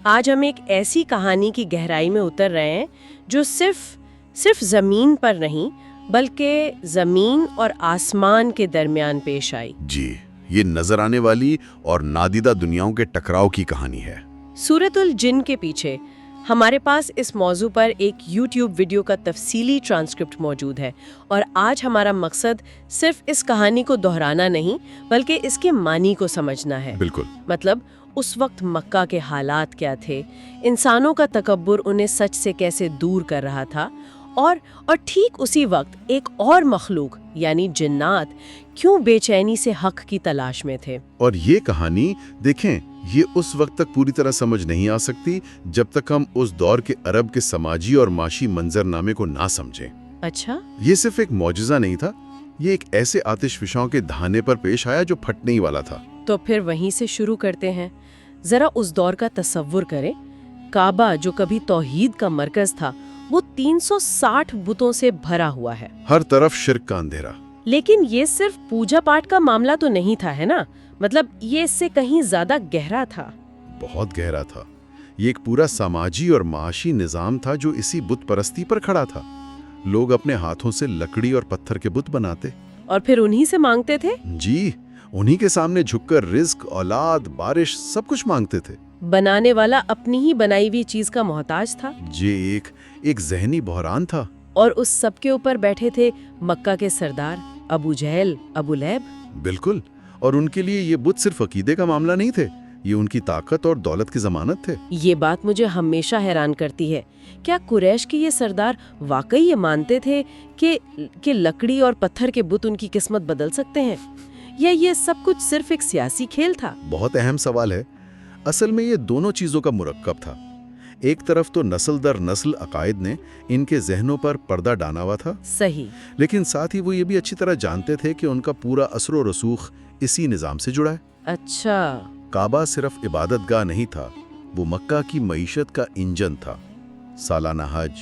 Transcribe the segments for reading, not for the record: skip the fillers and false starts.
آج ہم ایک ایسی کہانی کی گہرائی میں اتر رہے ہیں جو صرف زمین پر نہیں بلکہ زمین اور آسمان کے درمیان پیش آئی۔ جی، یہ نظر آنے والی اور نادیدہ دنیاؤں کے ٹکراؤ کی کہانی ہے۔ سورۃ الجن کے پیچھے ہمارے پاس اس موضوع پر ایک یوٹیوب ویڈیو کا تفصیلی ٹرانسکرپٹ موجود ہے، اور آج ہمارا مقصد صرف اس کہانی کو دہرانا نہیں بلکہ اس کے معنی کو سمجھنا ہے۔ بالکل۔ مطلب اس وقت مکہ کے حالات کیا تھے، انسانوں کا تکبر انہیں سچ سے کیسے دور کر رہا تھا، اور ٹھیک اسی وقت ایک اور مخلوق یعنی جنات کیوں بے چینی سے حق کی تلاش میں تھے۔ اور یہ کہانی دیکھیں، یہ اس وقت تک پوری طرح سمجھ نہیں آ سکتی جب تک ہم اس دور کے عرب کے سماجی اور معاشی منظرنامے کو نہ سمجھیں۔ اچھا، یہ صرف ایک معجزہ نہیں تھا، یہ ایک ایسے آتش فشاں کے دہانے پر پیش آیا جو پھٹنے ہی والا تھا۔ تو پھر وہیں سے شروع کرتے ہیں۔ ذرا اس دور کا تصور کریں۔ کعبہ جو کبھی توحید کا مرکز تھا، وہ 360 بتوں سے بھرا ہوا ہے، ہر طرف شرک کا اندھیرا۔ لیکن یہ صرف پوجا پاٹ کا معاملہ تو نہیں تھا، ہے نا؟ مطلب یہ اس سے کہیں زیادہ گہرا تھا۔ بہت گہرا تھا۔ یہ ایک پورا سماجی اور معاشی نظام تھا جو اسی بت پرستی پر کھڑا تھا۔ لوگ اپنے ہاتھوں سے لکڑی اور پتھر کے بت بناتے اور پھر انہی سے مانگتے تھے۔ جی، انہی کے سامنے جھک کر رزق، اولاد، بارش سب کچھ مانگتے تھے۔ بنانے والا اپنی ہی بنائی ہوئی چیز کا محتاج تھا۔ جی، ایک ذہنی بحران تھا۔ اور اس سب کے اوپر بیٹھے تھے مکہ کے سردار ابو جہل، ابو لہب۔ بالکل، اور ان کے لیے یہ بت صرف عقیدے کا معاملہ نہیں تھے، یہ ان کی طاقت اور دولت کی ضمانت تھے۔ یہ بات مجھے ہمیشہ حیران کرتی ہے، کیا قریش کے یہ سردار واقعی یہ مانتے تھے کہ لکڑی اور پتھر کے بت ان کی قسمت بدل سکتے ہیں، یا یہ سب کچھ صرف ایک سیاسی کھیل تھا؟ بہت اہم سوال ہے۔ اصل میں یہ دونوں چیزوں کا مرکب تھا۔ ایک طرف تو نسل در نسل عقائد نے ان کے ذہنوں پر پردہ ڈالا ہوا تھا، صحیح، لیکن ساتھ ہی وہ یہ بھی اچھی طرح جانتے تھے کہ ان کا پورا اثر و رسوخ اسی نظام سے جڑا ہے۔ اچھا، کعبہ صرف عبادت گاہ نہیں تھا، وہ مکہ کی معیشت کا انجن تھا۔ سالانہ حج،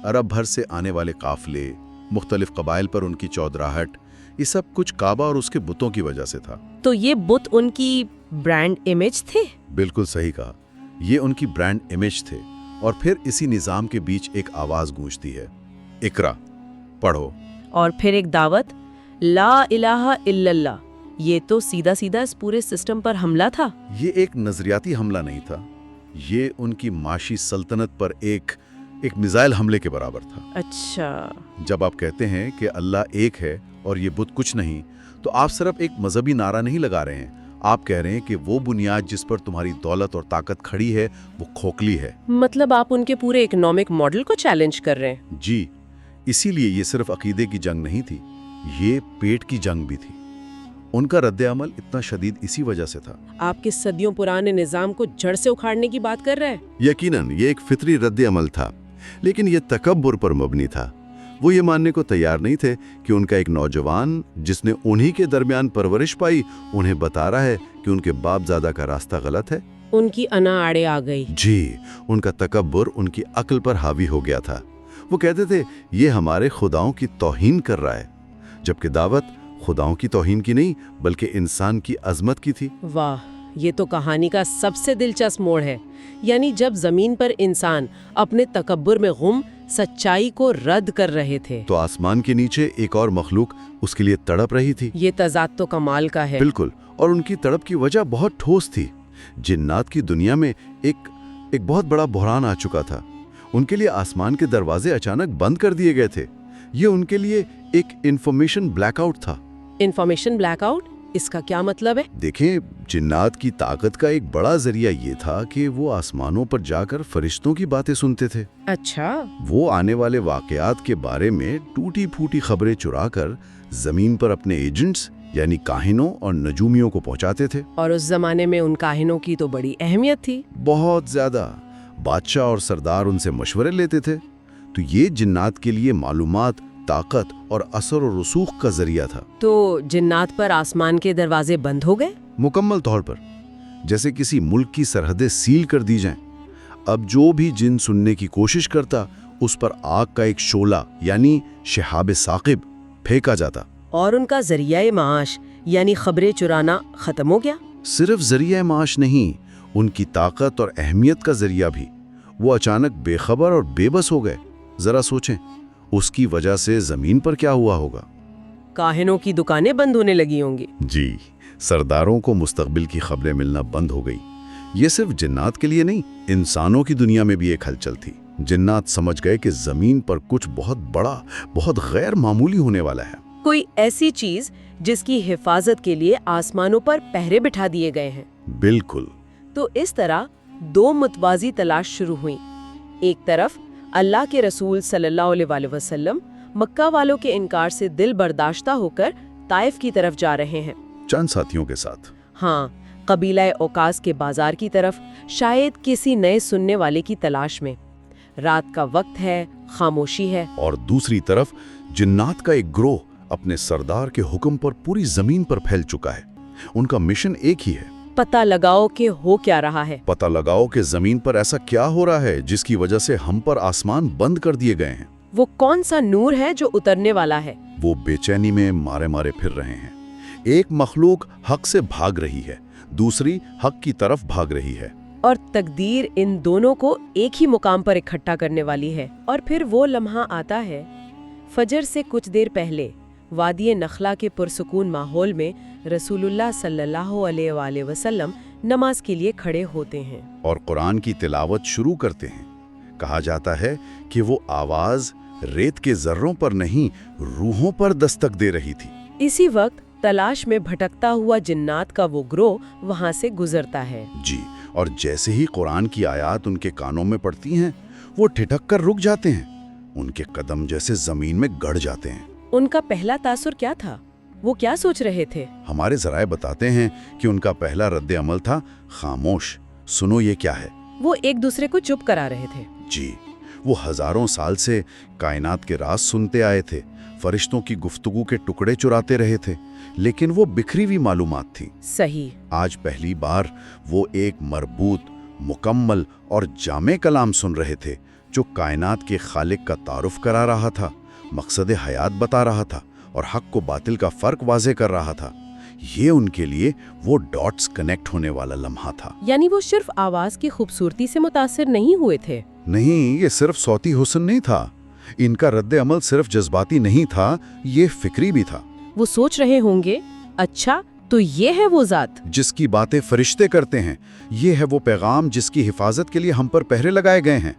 عرب بھر سے آنے والے قافلے، مختلف قبائل پر ان کی چودراہٹ، یہ سب کچھ کعبہ اور اس کے بتوں کی وجہ سے تھا۔ تو یہ بت ان کی برانڈ امیج تھے؟ بالکل صحیح کہا، یہ ان کی برانڈ امیج تھے۔ اور پھر اسی نظام کے بیچ ایک آواز گونجتی ہے، اقرا، پڑھو۔ اور پھر ایک دعوت، لا الہ الا اللہ۔ یہ تو سیدھا اس پورے سسٹم پر حملہ تھا۔ یہ ایک نظریاتی حملہ نہیں تھا، یہ ان کی معاشی سلطنت پر ایک میزائل حملے کے برابر تھا۔ اچھا، جب آپ کہتے ہیں کہ اللہ ایک ہے اور یہ بت کچھ نہیں، تو آپ صرف ایک مذہبی نعرہ نہیں لگا رہے ہیں، آپ کہہ رہے ہیں کہ وہ بنیاد جس پر تمہاری دولت اور طاقت کھڑی ہے وہ کھوکھلی ہے۔ مطلب آپ ان کے پورے اکنامک ماڈل کو چیلنج کر رہے ہیں۔ جی، اسی لیے یہ صرف عقیدے کی جنگ نہیں تھی، یہ پیٹ کی جنگ بھی تھی۔ ان کا رد عمل اتنا شدید اسی وجہ سے تھا۔ آپ کے صدیوں پرانے نظام کو جڑ سے اکھاڑنے کی بات کر رہے ہیں؟ یقیناً یہ ایک فطری رد عمل تھا، لیکن یہ تکبر پر مبنی تھا۔ وہ یہ ماننے کو تیار نہیں تھے کہ ان کا ایک نوجوان جس نے انہی کے درمیان پرورش پائی، انہیں بتا رہا ہے کہ ان کے باپ زادہ کا راستہ غلط ہے۔ ان کی انا آڑے آ گئی۔ جی، ان کا تکبر ان کی عقل پر حاوی ہو گیا تھا۔ وہ کہتے تھے یہ ہمارے خداؤں کی توہین کر رہا ہے، جبکہ دعوت خداؤں کی توہین کی نہیں بلکہ انسان کی عظمت کی تھی۔ واہ، یہ تو کہانی کا سب سے دلچسپ موڑ ہے۔ یعنی جب زمین پر انسان اپنے تکبر میں غم سچائی کو رد کر رہے تھے، تو آسمان کے نیچے ایک اور مخلوق اس کے لیے تڑپ رہی تھی۔ یہ تضاد تو کمال کا ہے۔ بالکل، اور ان کی تڑپ کی وجہ بہت ٹھوس تھی۔ جنات کی دنیا میں ایک بہت بڑا بحران آ چکا تھا۔ ان کے لیے آسمان کے دروازے اچانک بند کر دیے گئے تھے۔ یہ ان کے لیے ایک انفارمیشن بلیک آؤٹ تھا۔ انفارمیشن بلیک آؤٹ، اس کا کیا مطلب ہے؟ دیکھیں، جنات کی طاقت کا ایک بڑا ذریعہ یہ تھا کہ وہ آسمانوں پر جا کر فرشتوں کی باتیں سنتے تھے۔ اچھا، وہ آنے والے واقعات کے بارے میں ٹوٹی پھوٹی خبریں چرا کر زمین پر اپنے ایجنٹس یعنی کاہنوں اور نجومیوں کو پہنچاتے تھے۔ اور اس زمانے میں ان کاہنوں کی تو بڑی اہمیت تھی۔ بہت زیادہ۔ بادشاہ اور سردار ان سے مشورے لیتے تھے۔ تو یہ جنات کے لیے معلومات، طاقت اور اثر و رسوخ کا ذریعہ تھا۔ تو جنات پر آسمان کے دروازے بند ہو گئے؟ مکمل طور پر، جیسے کسی ملک کی سرحدیں سیل کر دی جائیں۔ اب جو بھی جن سننے کی کوشش کرتا اس پر آگ کا ایک شعلہ یعنی شہاب ثاقب پھینکا جاتا۔ اور ان کا ذریعہ معاش یعنی خبریں چرانا ختم ہو گیا؟ صرف ذریعہ معاش نہیں، उनकी ताकत और अहमियत का जरिया भी। वो अचानक बेखबर और बेबस हो गए। जरा सोचें, उसकी वजह से जमीन पर क्या हुआ होगा। काहिनों की दुकानें बंद होने लगी होंगी। जी, सरदारों को मुस्तकबिल की खबरें मिलना बंद हो गई। ये सिर्फ जिन्नात के लिए नहीं, इंसानों की दुनिया में भी एक हलचल थी। जिन्नात समझ गए कि जमीन पर कुछ बहुत बड़ा, बहुत गैर मामूली होने वाला है। कोई ऐसी चीज जिसकी हिफाजत के लिए आसमानों पर पहरे बिठा दिए गए हैं। बिल्कुल। तो इस तरह दो मुतवाजी तलाश शुरू हुई। एक तरफ अल्लाह के रसूल सल्लल्लाहु अलैहि वसल्लम मक्का वालों के इनकार से दिल बर्दाश्ता होकर ताइफ की तरफ जा रहे हैं, चंद साथियों के साथ। हाँ, कबीला औकास के बाजार की तरफ, शायद किसी नए सुनने वाले की तलाश में। रात का वक्त है, खामोशी है। और दूसरी तरफ जिन्नात का एक ग्रोह अपने सरदार के हुक्म पर पूरी जमीन पर फैल चुका है। उनका मिशन एक ही है, पता लगाओ कि हो क्या रहा है। पता लगाओ कि जमीन पर ऐसा क्या हो रहा है जिसकी वजह से हम पर आसमान बंद कर दिए गए हैं। वो कौन सा नूर है जो उतरने वाला है। वो बेचैनी में मारे मारे फिर रहे हैं। एक मखलूक हक से भाग रही है, दूसरी हक की तरफ भाग रही है। और तकदीर इन दोनों को एक ही मुकाम पर इकट्ठा करने वाली है। और फिर वो लम्हा आता है, फजर से कुछ देर पहले वादी नखला के पुरसुकून माहौल में रसूलुल्लाह सल्लल्लाहु अलैहि वसल्लम नमाज के लिए खड़े होते हैं और कुरान की तिलावत शुरू करते हैं। कहा जाता है कि वो आवाज रेत के जर्रों पर नहीं, रूहों पर दस्तक दे रही थी। इसी वक्त तलाश में भटकता हुआ जिन्नात का वो ग्रोह वहां से गुजरता है। जी, और जैसे ही कुरान की आयत उनके कानों में पड़ती हैं, वो ठिठक कर रुक जाते हैं। उनके कदम जैसे जमीन में गड़ जाते हैं। उनका पहला तासुर क्या था? वो क्या सोच रहे थे? हमारे जराए बताते हैं कि उनका पहला रद्द अमल था खामोश, सुनो ये क्या है। वो एक दूसरे को चुप करा रहे थे। जी, वो हजारों साल से कायनात के राज सुनते आए थे, फरिश्तों की गुफ्तगू के टुकड़े चुराते रहे थे, लेकिन वो बिखरी हुई मालूमात थी। सही। आज पहली बार वो एक मरबूत, मुकम्मल और जामे कलाम सुन रहे थे जो कायनात के खालिक का तारुफ करा रहा था, मकसद हयात बता रहा था और हक को बातिल का फर्क वाजे कर रहा था। ये उनके लिए वो डॉट्स कनेक्ट होने वाला लम्हा था। यानी वो सिर्फ आवाज की खूबसूरती से मुतासिर नहीं हुए थे। नहीं, ये सिर्फ सौती हुस्न नहीं था। इनका रद्द अमल सिर्फ जज्बाती नहीं था, ये फिक्री भी था। वो सोच रहे होंगे, अच्छा तो ये है वो जात जिसकी बातें फरिश्ते करते हैं, ये है वो पैगाम जिसकी हिफाजत के लिए हम पर पहरे लगाए गए हैं।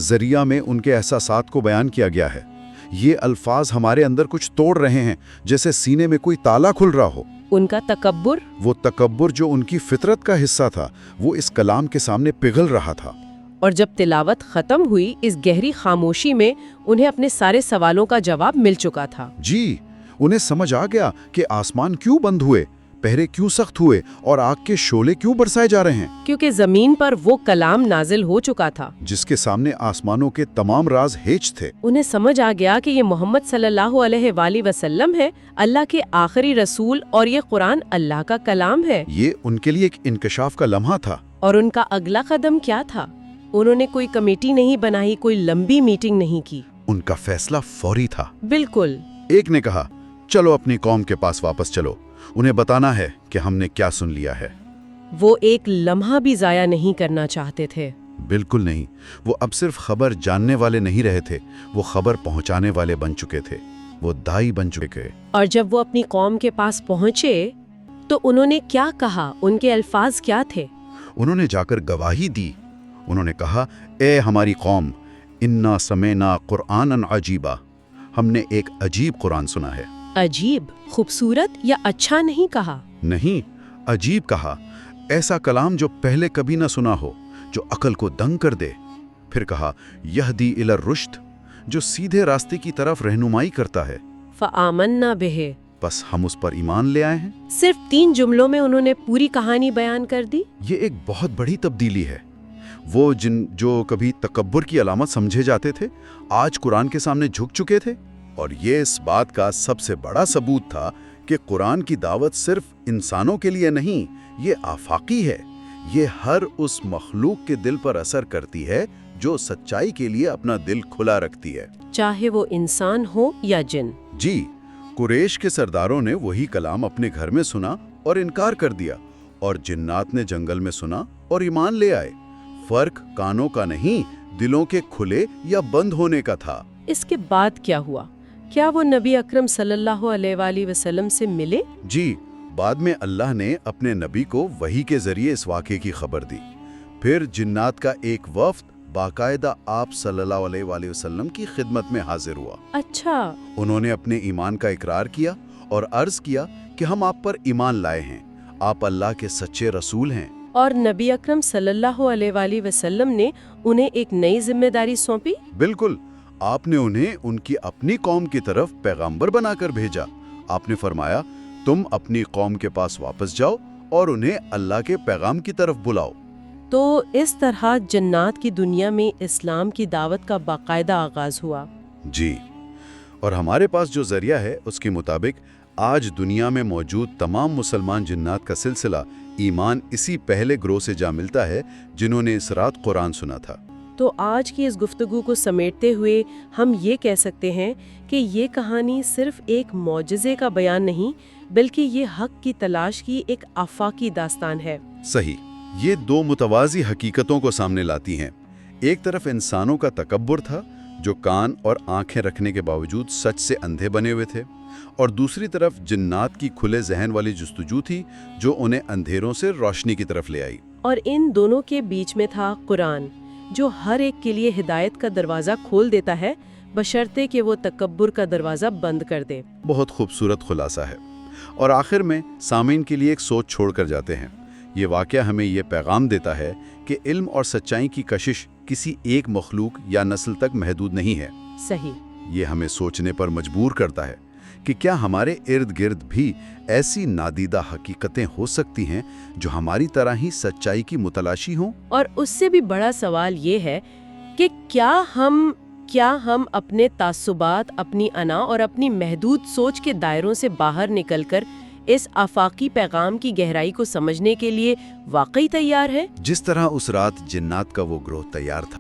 जरिया में उनके एहसासात को बयान किया गया है। ये अल्फाज हमारे अंदर कुछ तोड़ रहे हैं, जैसे सीने में कोई ताला खुल रहा हो। उनका तकब्बुर, वो तकब्बुर जो उनकी फितरत का हिस्सा था, वो इस कलाम के सामने पिघल रहा था। और जब तिलावत खत्म हुई, इस गहरी खामोशी में उन्हें अपने सारे सवालों का जवाब मिल चुका था। जी, उन्हें समझ आ गया कि आसमान क्यों बंद हुए, पहरे क्यों सख्त हुए और आग के शोले क्यों बरसाए जा रहे हैं। क्योंकि जमीन पर वो कलाम नाजिल हो चुका था जिसके सामने आसमानों के तमाम राज हेज थे। उन्हें समझ आ गया कि ये मोहम्मद सल्लल्लाहु अलैहि वसल्लम है, अल्लाह के आखिरी रसूल, और ये कुरान अल्लाह का कलाम है। ये उनके लिए एक इंकशाफ का लम्हा था। और उनका अगला कदम क्या था? उन्होंने कोई कमेटी नहीं बनाई, कोई लंबी मीटिंग नहीं की। उनका फैसला फौरी था। बिल्कुल। एक ने कहा, चलो अपनी कौम के पास वापस चलो, उन्हें बताना है कि हमने क्या सुन लिया है। वो एक लम्हा भी जाया नहीं करना चाहते थे। बिल्कुल नहीं। वो अब सिर्फ खबर जानने वाले नहीं रहे थे, वो खबर पहुंचाने वाले बन चुके थे। वो दाई बन चुके थे। और जब वो अपनी कौम के पास पहुंचे तो उन्होंने क्या कहा? उनके अल्फाज क्या थे? उन्होंने जाकर गवाही दी। उन्होंने कहा, ए हमारी कौम, इन्ना समेना कुरानन अजीबा, हमने एक अजीब कुरान सुना है। अजीब, खूबसूरत या अच्छा नहीं कहा? नहीं, अजीब कहा। ऐसा कलाम जो पहले कभी न सुना हो, जो अकल को दंग कर दे। फिर कहा, यहदी इलर रुश्द, जो सीधे रास्ते की तरफ रहनुमाई करता है। फ़आमन्ना बिही, बस हम उस पर ईमान ले आए हैं। सिर्फ 3 जुमलों में उन्होंने पूरी कहानी बयान कर दी। ये एक बहुत बड़ी तब्दीली है। वो जो कभी तकब्बुर की अलामत समझे जाते थे, आज कुरान के सामने झुक चुके थे। और ये इस बात का सबसे बड़ा सबूत था कि कुरान की दावत सिर्फ इंसानों के लिए नहीं, ये आफाकी है। ये हर उस मखलूक के दिल पर असर करती है जो सच्चाई के लिए अपना दिल खुला रखती है, चाहे वो इंसान हो या जिन। जी, कुरैश के सरदारों ने वही कलाम अपने घर में सुना और इनकार कर दिया। और जिन्नात ने जंगल में सुना और ईमान ले आए। फर्क कानों का नहीं, दिलों के खुले या बंद होने का था। इसके बाद क्या हुआ? क्या वो नबी अकरम सल्लल्लाहु अलैहि वसल्लम से मिले? जी, बाद में अल्लाह ने अपने नबी को वही के जरिए इस वाक़े की खबर दी। फिर जिन्नात का एक वफ्द बाकायदा आप सल्लल्लाहु अलैहि वसल्लम की खिदमत में हाजिर हुआ। अच्छा। उन्होंने अपने ईमान का इकरार किया और अर्ज किया कि हम आप पर ईमान लाए हैं, आप अल्लाह के सच्चे रसूल हैं। और नबी अकरम सल्लल्लाहु अलैहि वसल्लम ने उन्हें एक नई जिम्मेदारी सौंपी? बिल्कुल, आपने उन्हें उनकी अपनी कौम की तरफ पैगंबर बनाकर भेजा। आपने फरमाया, तुम अपनी कौम के पास वापस जाओ और उन्हें अल्लाह के पैगाम की तरफ बुलाओ। तो इस तरह जन्नात की दुनिया में इस्लाम की दावत का बाकायदा आगाज हुआ। जी, और हमारे पास जो जरिया है उसके मुताबिक आज दुनिया में मौजूद तमाम मुसलमान जिन्नात का सिलसिला ईमान इसी पहले ग्रोह से जा मिलता है जिन्होंने इस रात कुरान सुना था। तो आज की इस गुफ्तगू को समेटते हुए हम ये कह सकते हैं कि ये कहानी सिर्फ एक मौजज़े का बयान नहीं, बल्कि ये हक की तलाश की एक आफाकी दास्तान है। सही, ये दो मुतवाज़ी हकीकतों को सामने लाती हैं। एक तरफ इंसानों का तकब्बुर था जो कान और आंखें रखने के बावजूद सच से अंधे बने हुए थे, और दूसरी तरफ जिन्नात की खुले जहन वाली जुस्तजू थी जो उन्हें अंधेरों से रोशनी की तरफ ले आई। और इन दोनों के बीच में था कुरान, जो हर एक के लिए हिदायत का दरवाज़ा खोल देता है, बशर्ते कि वो तकब्बुर का दरवाज़ा बंद कर दे। बहुत खूबसूरत खुलासा है। और आखिर में सामीन के लिए एक सोच छोड़कर जाते हैं। ये वाक़या हमें ये पैगाम देता है कि इल्म और सच्चाई की कशिश किसी एक मखलूक या नस्ल तक महदूद नहीं है। सही। ये हमें सोचने पर मजबूर करता है कि क्या हमारे इर्द गिर्द भी ऐसी नादीदा हकीकतें हो सकती हैं जो हमारी तरह ही सच्चाई की मुतलाशी हों। और उससे भी बड़ा सवाल ये है कि क्या हम अपने तासुबात, अपनी अना और अपनी महदूद सोच के दायरों से बाहर निकलकर इस आफाकी पैगाम की गहराई को समझने के लिए वाकई तैयार हैं? जिस तरह उस रात जिन्नात का वो ग्रोह तैयार था।